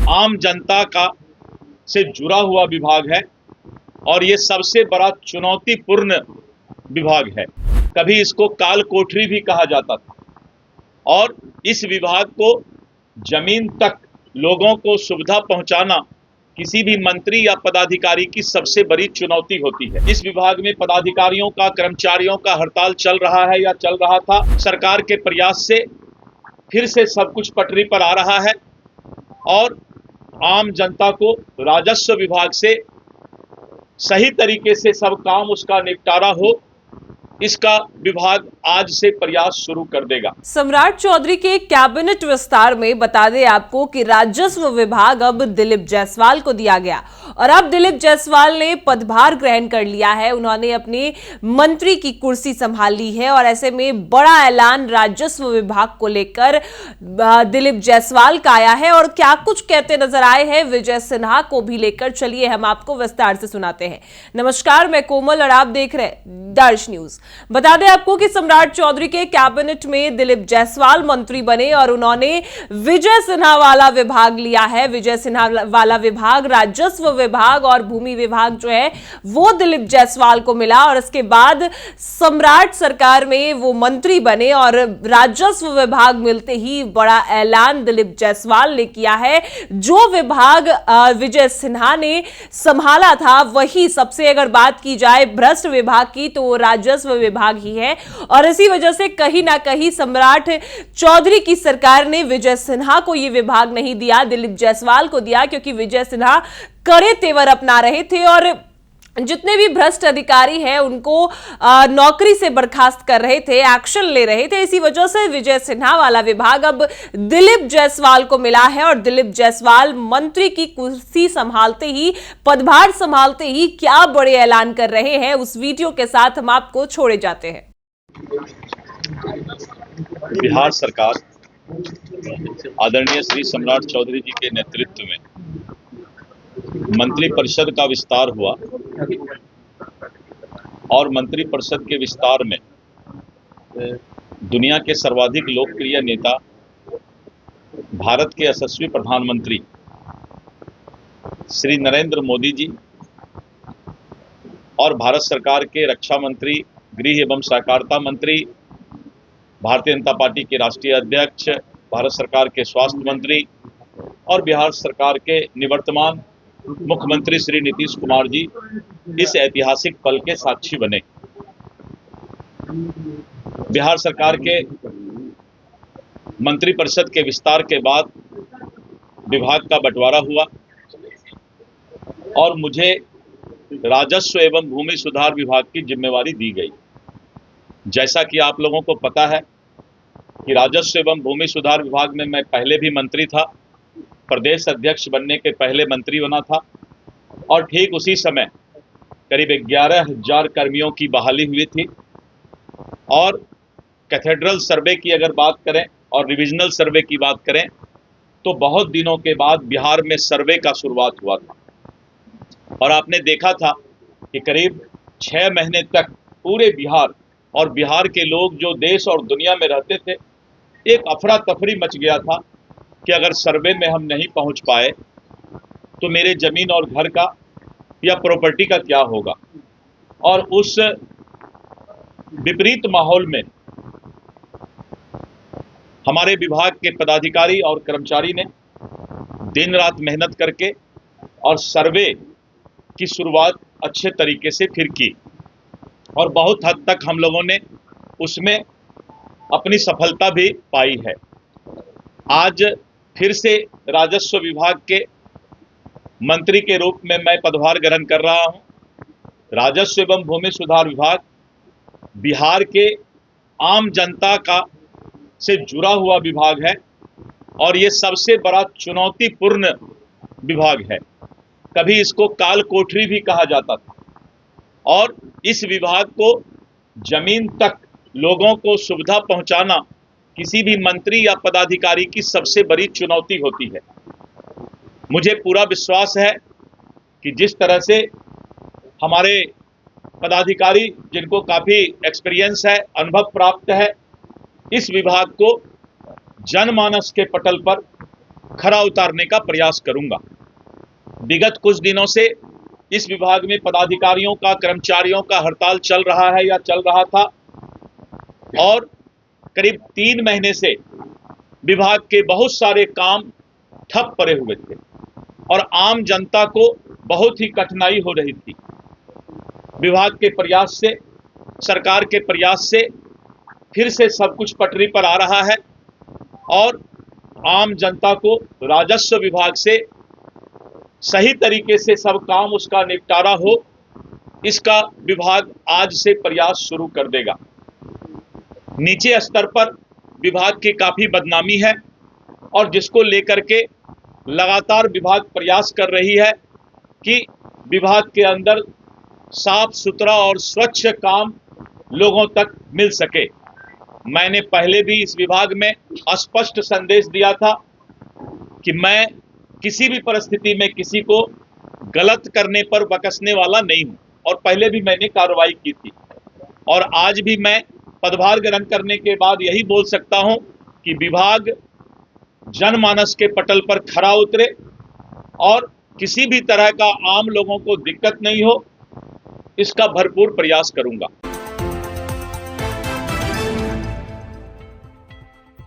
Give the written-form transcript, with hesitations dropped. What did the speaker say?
आम जनता का से जुड़ा हुआ विभाग है और ये सबसे बड़ा चुनौतीपूर्ण विभाग है। कभी इसको काल कोठरी भी कहा जाता था और इस विभाग को जमीन तक लोगों को सुविधा पहुंचाना किसी भी मंत्री या पदाधिकारी की सबसे बड़ी चुनौती होती है। इस विभाग में पदाधिकारियों का, कर्मचारियों का हड़ताल चल रहा है या चल रहा था। सरकार के प्रयास से फिर से सब कुछ पटरी पर आ रहा है और आम जनता को राजस्व विभाग से सही तरीके से सब काम उसका निपटारा हो, इसका विभाग आज से प्रयास शुरू कर देगा। सम्राट चौधरी के कैबिनेट विस्तार में बता दें आपको कि राजस्व विभाग अब दिलीप जायसवाल को दिया गया और अब दिलीप जायसवाल ने पदभार ग्रहण कर लिया है। उन्होंने अपने मंत्री की कुर्सी संभाल ली है और ऐसे में बड़ा ऐलान राजस्व विभाग को लेकर दिलीप जायसवाल का आया है। और क्या कुछ कहते नजर आए हैं विजय सिन्हा को भी लेकर, चलिए हम आपको विस्तार से सुनाते हैं। नमस्कार, मैं कोमल और आप देख रहे हैं दर्श न्यूज। बता दें आपको कि सम्राट चौधरी के कैबिनेट में दिलीप जायसवाल मंत्री बने और उन्होंने विजय सिन्हा वाला विभाग लिया है। विजय सिन्हा वाला विभाग, राजस्व विभाग और भूमि विभाग जो है वो दिलीप जायसवाल को मिला और इसके बाद सम्राट सरकार में वो मंत्री बने और राजस्व विभाग मिलते ही बड़ा ऐलान दिलीप जायसवाल ने किया है। जो विभाग विजय सिन्हा ने संभाला था वही सबसे, अगर बात की जाए भ्रष्ट विभाग की, तो राजस्व विभाग ही है और इसी वजह से कहीं ना कहीं सम्राट चौधरी की सरकार ने विजय सिन्हा को यह विभाग नहीं दिया, दिलीप जायसवाल को दिया, क्योंकि विजय सिन्हा कड़े तेवर अपना रहे थे और जितने भी भ्रष्ट अधिकारी हैं उनको नौकरी से बर्खास्त कर रहे थे, एक्शन ले रहे थे। इसी वजह से विजय सिन्हा वाला विभाग अब दिलीप जायसवाल को मिला है और दिलीप जायसवाल मंत्री की कुर्सी संभालते ही, पदभार संभालते ही क्या बड़े ऐलान कर रहे हैं, उस वीडियो के साथ हम आपको छोड़े जाते हैं। बिहार सरकार आदरणीय श्री सम्राट चौधरी जी के नेतृत्व में मंत्री परिषद का विस्तार हुआ और मंत्री परिषद के विस्तार में दुनिया के सर्वाधिक लोकप्रिय नेता, भारत के यशस्वी प्रधानमंत्री श्री नरेंद्र मोदी जी और भारत सरकार के रक्षा मंत्री, गृह एवं सहकारिता मंत्री, भारतीय जनता पार्टी के राष्ट्रीय अध्यक्ष, भारत सरकार के स्वास्थ्य मंत्री और बिहार सरकार के निवर्तमान मुख्यमंत्री श्री नीतीश कुमार जी इस ऐतिहासिक पल के साक्षी बने। बिहार सरकार के मंत्री परिषद के विस्तार के बाद विभाग का बंटवारा हुआ और मुझे राजस्व एवं भूमि सुधार विभाग की जिम्मेवारी दी गई। जैसा कि आप लोगों को पता है कि राजस्व एवं भूमि सुधार विभाग में मैं पहले भी मंत्री था, प्रदेश अध्यक्ष बनने के पहले मंत्री बना था और ठीक उसी समय करीब 11,000 कर्मियों की बहाली हुई थी। और कैथेड्रल सर्वे की अगर बात करें और रिविजनल सर्वे की बात करें तो बहुत दिनों के बाद बिहार में सर्वे का शुरुआत हुआ था और आपने देखा था कि करीब 6 महीने तक पूरे बिहार और बिहार के लोग जो देश और दुनिया में रहते थे, एक अफरा तफरी मच गया था कि अगर सर्वे में हम नहीं पहुंच पाए तो मेरे जमीन और घर का या प्रॉपर्टी का क्या होगा। और उस विपरीत माहौल में हमारे विभाग के पदाधिकारी और कर्मचारी ने दिन रात मेहनत करके और सर्वे की शुरुआत अच्छे तरीके से फिर की और बहुत हद तक हम लोगों ने उसमें अपनी सफलता भी पाई है। आज फिर से राजस्व विभाग के मंत्री के रूप में मैं पदभार ग्रहण कर रहा हूं। राजस्व एवं भूमि सुधार विभाग बिहार के आम जनता का से जुड़ा हुआ विभाग है और ये सबसे बड़ा चुनौतीपूर्ण विभाग है। कभी इसको काल कोठरी भी कहा जाता था और इस विभाग को जमीन तक लोगों को सुविधा पहुंचाना किसी भी मंत्री या पदाधिकारी की सबसे बड़ी चुनौती होती है। मुझे पूरा विश्वास है कि जिस तरह से हमारे पदाधिकारी जिनको काफ़ी एक्सपीरियंस है, अनुभव प्राप्त है, इस विभाग को जनमानस के पटल पर खरा उतारने का प्रयास करूंगा। विगत कुछ दिनों से इस विभाग में पदाधिकारियों का, कर्मचारियों का हड़ताल चल रहा है या चल रहा था और करीब 3 महीने से विभाग के बहुत सारे काम ठप पड़े हुए थे और आम जनता को बहुत ही कठिनाई हो रही थी। विभाग के प्रयास से, सरकार के प्रयास से फिर से सब कुछ पटरी पर आ रहा है और आम जनता को राजस्व विभाग से सही तरीके से सब काम उसका निपटारा हो, इसका विभाग आज से प्रयास शुरू कर देगा। नीचे स्तर पर विभाग की काफी बदनामी है और जिसको लेकर के लगातार विभाग प्रयास कर रही है कि विभाग के अंदर साफ सुथरा और स्वच्छ काम लोगों तक मिल सके। मैंने पहले भी इस विभाग में स्पष्ट संदेश दिया था कि मैं किसी भी परिस्थिति में किसी को गलत करने पर बकसने वाला नहीं हूं और पहले भी मैंने कार्रवाई की थी और आज भी मैं पदभार ग्रहण करने के बाद यही बोल सकता हूं कि विभाग जनमानस के पटल पर खरा उतरे और किसी भी तरह का आम लोगों को दिक्कत नहीं हो, इसका भरपूर प्रयास करूंगा।